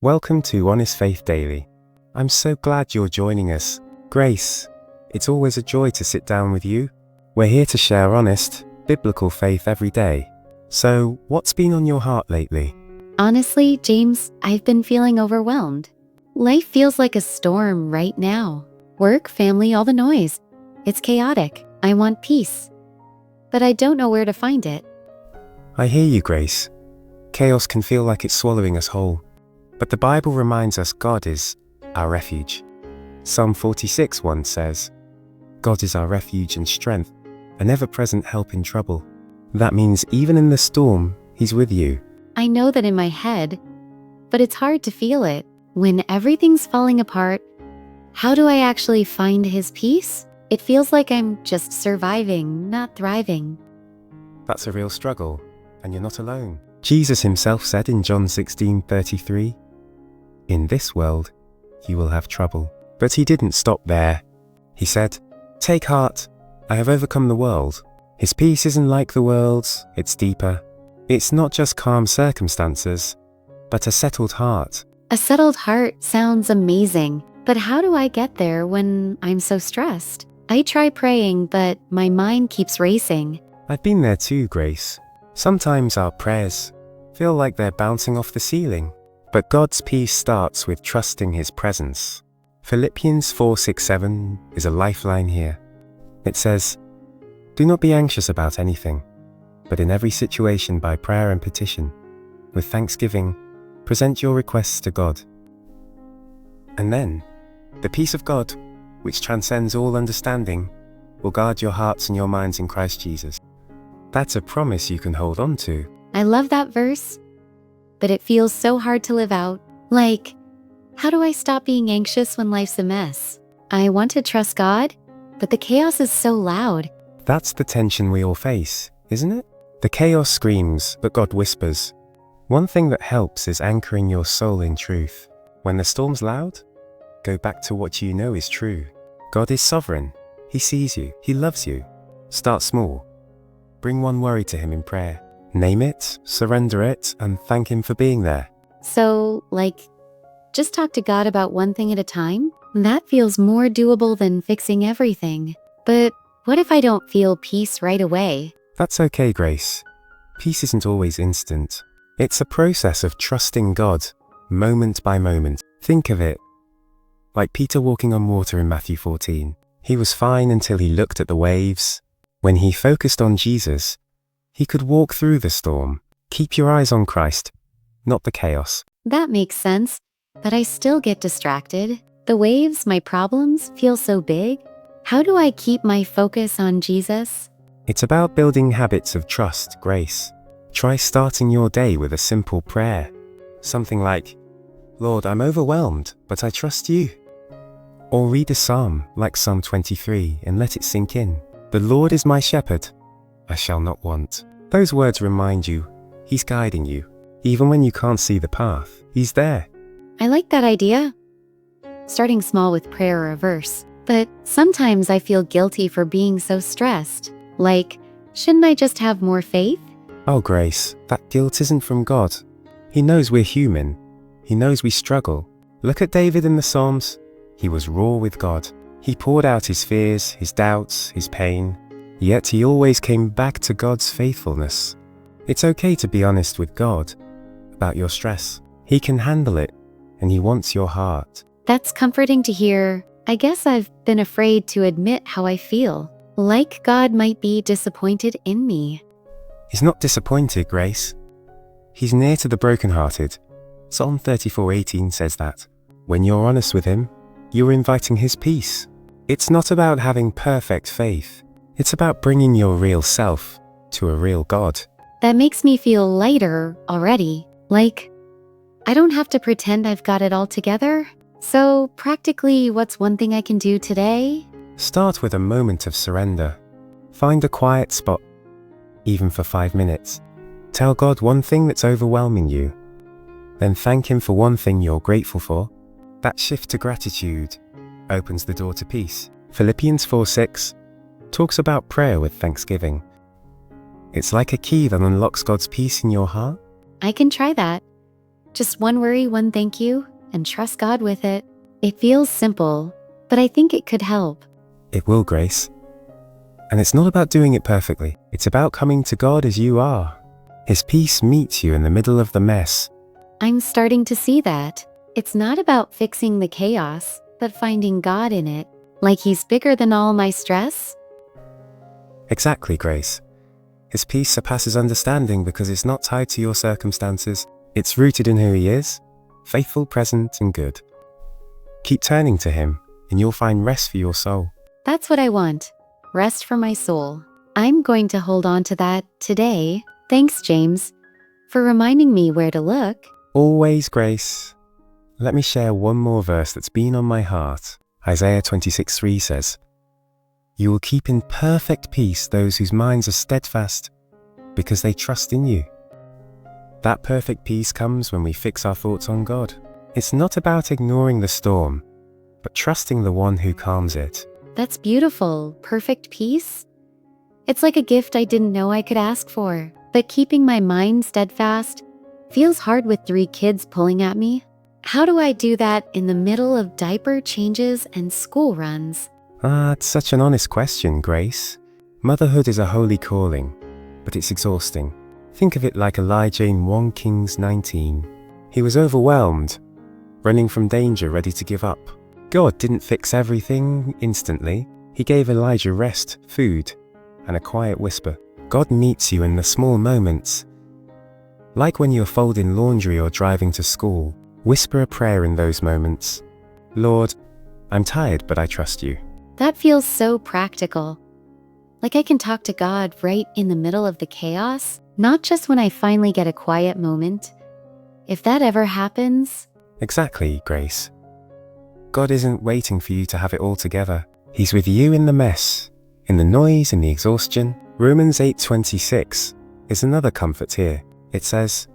Welcome to Honest Faith Daily. I'm so glad you're joining us. Grace, it's always a joy to sit down with you. We're here to share honest, biblical faith every day. So, what's been on your heart lately? Honestly, James, I've been feeling overwhelmed. Life feels like a storm right now. Work, family, all the noise. It's chaotic. I want peace. But I don't know where to find it. I hear you, Grace. Chaos can feel like it's swallowing us whole. But the Bible reminds us God is our refuge. Psalm 46:1 says, God is our refuge and strength, an ever-present help in trouble. That means even in the storm, He's with you. I know that in my head, but it's hard to feel it. When everything's falling apart, how do I actually find His peace? It feels like I'm just surviving, not thriving. That's a real struggle, and you're not alone. Jesus Himself said in John 16:33, in this world, you will have trouble. But He didn't stop there. He said, take heart, I have overcome the world. His peace isn't like the world's, it's deeper. It's not just calm circumstances, but a settled heart. A settled heart sounds amazing, but how do I get there when I'm so stressed? I try praying, but my mind keeps racing. I've been there too, Grace. Sometimes our prayers feel like they're bouncing off the ceiling. But God's peace starts with trusting His presence. Philippians 4:6-7 is a lifeline here. It says, do not be anxious about anything, but in every situation by prayer and petition, with thanksgiving, present your requests to God. And then, the peace of God, which transcends all understanding, will guard your hearts and your minds in Christ Jesus. That's a promise you can hold on to. I love that verse, but it feels so hard to live out. Like, how do I stop being anxious when life's a mess? I want to trust God, but the chaos is so loud. That's the tension we all face, isn't it? The chaos screams, but God whispers. One thing that helps is anchoring your soul in truth. When the storm's loud, go back to what you know is true. God is sovereign. He sees you. He loves you. Start small. Bring one worry to Him in prayer. Name it, surrender it, and thank Him for being there. So, just talk to God about one thing at a time? That feels more doable than fixing everything. But what if I don't feel peace right away? That's okay, Grace. Peace isn't always instant. It's a process of trusting God, moment by moment. Think of it like Peter walking on water in Matthew 14. He was fine until he looked at the waves. When he focused on Jesus, he could walk through the storm. Keep your eyes on Christ, not the chaos. That makes sense, but I still get distracted. The waves, my problems, feel so big. How do I keep my focus on Jesus? It's about building habits of trust, Grace. Try starting your day with a simple prayer. Something like, Lord, I'm overwhelmed, but I trust you. Or read a psalm like Psalm 23 and let it sink in. The Lord is my shepherd, I shall not want. Those words remind you, He's guiding you. Even when you can't see the path, He's there. I like that idea. Starting small with prayer or a verse. But sometimes I feel guilty for being so stressed. Like, shouldn't I just have more faith? Oh, Grace, that guilt isn't from God. He knows we're human. He knows we struggle. Look at David in the Psalms. He was raw with God. He poured out his fears, his doubts, his pain. Yet he always came back to God's faithfulness. It's okay to be honest with God about your stress. He can handle it, and He wants your heart. That's comforting to hear. I guess I've been afraid to admit how I feel. Like God might be disappointed in me. He's not disappointed, Grace. He's near to the brokenhearted. Psalm 34:18 says that. When you're honest with Him, you're inviting His peace. It's not about having perfect faith. It's about bringing your real self to a real God. That makes me feel lighter already. Like, I don't have to pretend I've got it all together. So, practically, what's one thing I can do today? Start with a moment of surrender. Find a quiet spot, even for 5 minutes. Tell God one thing that's overwhelming you. Then thank Him for one thing you're grateful for. That shift to gratitude opens the door to peace. Philippians 4:6 talks about prayer with thanksgiving. It's like a key that unlocks God's peace in your heart. I can try that. Just one worry, one thank you, and trust God with it. It feels simple, but I think it could help. It will, Grace. And it's not about doing it perfectly. It's about coming to God as you are. His peace meets you in the middle of the mess. I'm starting to see that. It's not about fixing the chaos, but finding God in it, like He's bigger than all my stress. Exactly, Grace. His peace surpasses understanding because it's not tied to your circumstances. It's rooted in who He is, faithful, present, and good. Keep turning to Him, and you'll find rest for your soul. That's what I want. Rest for my soul. I'm going to hold on to that today. Thanks, James, for reminding me where to look. Always, Grace. Let me share one more verse that's been on my heart. Isaiah 26:3 says, "You will keep in perfect peace those whose minds are steadfast, because they trust in you." That perfect peace comes when we fix our thoughts on God. It's not about ignoring the storm, but trusting the one who calms it. That's beautiful. Perfect peace? It's like a gift I didn't know I could ask for. But keeping my mind steadfast feels hard with 3 kids pulling at me. How do I do that in the middle of diaper changes and school runs? It's such an honest question, Grace. Motherhood is a holy calling, but it's exhausting. Think of it like Elijah in 1 Kings 19. He was overwhelmed, running from danger, ready to give up. God didn't fix everything instantly. He gave Elijah rest, food, and a quiet whisper. God meets you in the small moments. Like when you're folding laundry or driving to school, whisper a prayer in those moments. Lord, I'm tired, but I trust you. That feels so practical. Like I can talk to God right in the middle of the chaos, not just when I finally get a quiet moment. If that ever happens... Exactly, Grace. God isn't waiting for you to have it all together. He's with you in the mess, in the noise, in the exhaustion. Romans 8:26 is another comfort here. It says,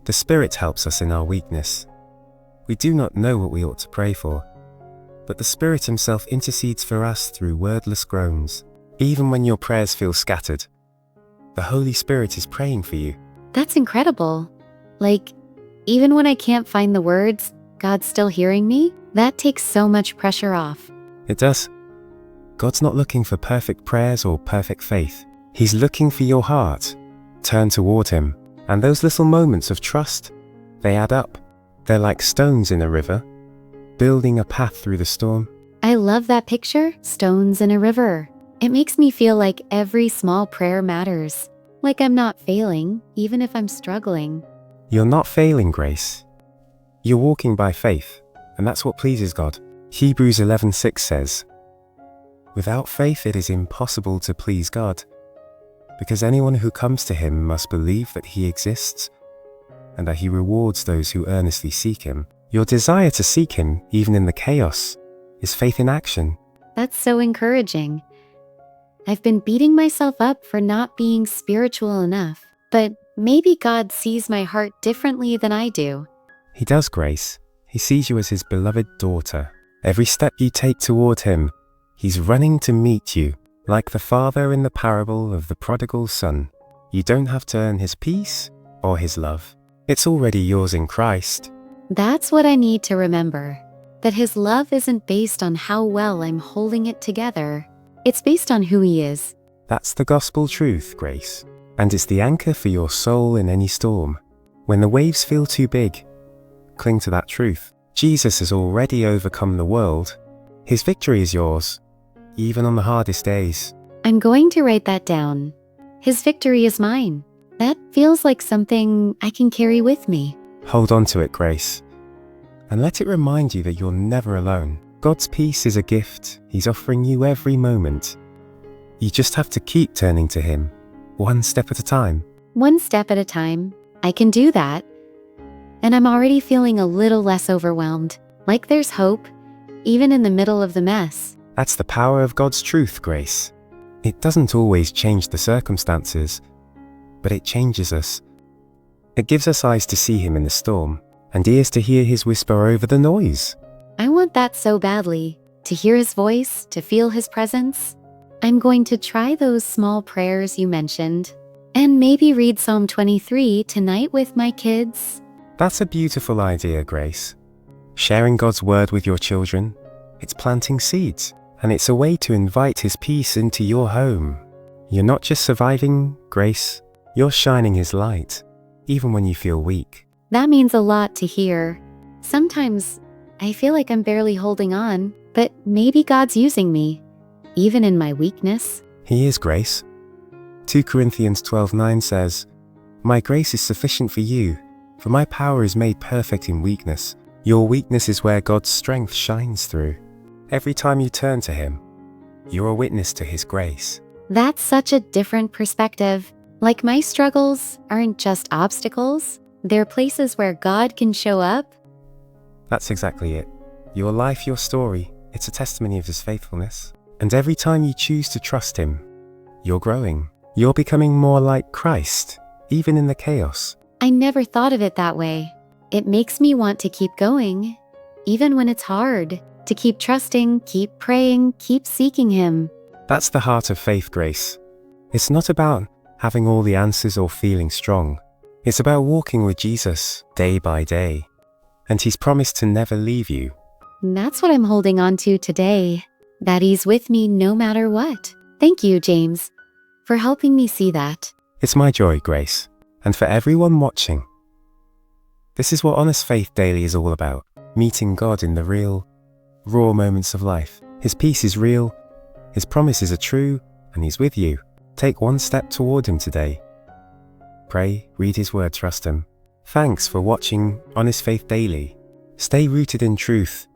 "The Spirit helps us in our weakness. We do not know what we ought to pray for, but the Spirit Himself intercedes for us through wordless groans." Even when your prayers feel scattered, the Holy Spirit is praying for you. That's incredible. Like, even when I can't find the words, God's still hearing me? That takes so much pressure off. It does. God's not looking for perfect prayers or perfect faith. He's looking for your heart. Turn toward Him. And those little moments of trust, they add up. They're like stones in a river, building a path through the storm. I love that picture, stones in a river. It makes me feel like every small prayer matters. Like I'm not failing, even if I'm struggling. You're not failing, Grace. You're walking by faith, and that's what pleases God. Hebrews 11:6 says, "Without faith it is impossible to please God, because anyone who comes to Him must believe that He exists, and that He rewards those who earnestly seek Him." Your desire to seek Him, even in the chaos, is faith in action. That's so encouraging. I've been beating myself up for not being spiritual enough, but maybe God sees my heart differently than I do. He does, Grace. He sees you as His beloved daughter. Every step you take toward Him, He's running to meet you, like the father in the parable of the prodigal son. You don't have to earn His peace or His love. It's already yours in Christ. That's what I need to remember. That His love isn't based on how well I'm holding it together. It's based on who He is. That's the gospel truth, Grace. And it's the anchor for your soul in any storm. When the waves feel too big, cling to that truth. Jesus has already overcome the world. His victory is yours, even on the hardest days. I'm going to write that down. His victory is mine. That feels like something I can carry with me. Hold on to it, Grace. And let it remind you that you're never alone. God's peace is a gift He's offering you every moment. You just have to keep turning to Him, one step at a time. One step at a time. I can do that. And I'm already feeling a little less overwhelmed. Like there's hope, even in the middle of the mess. That's the power of God's truth, Grace. It doesn't always change the circumstances, but it changes us. It gives us eyes to see Him in the storm, and ears to hear His whisper over the noise. I want that so badly. To hear His voice, to feel His presence. I'm going to try those small prayers you mentioned. And maybe read Psalm 23 tonight with my kids. That's a beautiful idea, Grace. Sharing God's word with your children, it's planting seeds, and it's a way to invite His peace into your home. You're not just surviving, Grace, you're shining His light, even when you feel weak. That means a lot to hear. Sometimes I feel like I'm barely holding on, but maybe God's using me, even in my weakness. He is, Grace. 2 Corinthians 12:9 says, "My grace is sufficient for you, for my power is made perfect in weakness." Your weakness is where God's strength shines through. Every time you turn to Him, you're a witness to His grace. That's such a different perspective. Like my struggles aren't just obstacles, they're places where God can show up. That's exactly it. Your life, your story, it's a testimony of His faithfulness. And every time you choose to trust Him, you're growing. You're becoming more like Christ, even in the chaos. I never thought of it that way. It makes me want to keep going, even when it's hard, to keep trusting, keep praying, keep seeking Him. That's the heart of faith, Grace. It's not about having all the answers or feeling strong. It's about walking with Jesus day by day. And He's promised to never leave you. And that's what I'm holding on to today, that He's with me no matter what. Thank you, James, for helping me see that. It's my joy, Grace. And for everyone watching, this is what Honest Faith Daily is all about. Meeting God in the real, raw moments of life. His peace is real, His promises are true, and He's with you. Take one step toward Him today. Pray, read His word, trust Him. Thanks for watching Honest Faith Daily. Stay rooted in truth.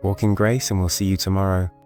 Walk in grace, and we'll see you tomorrow.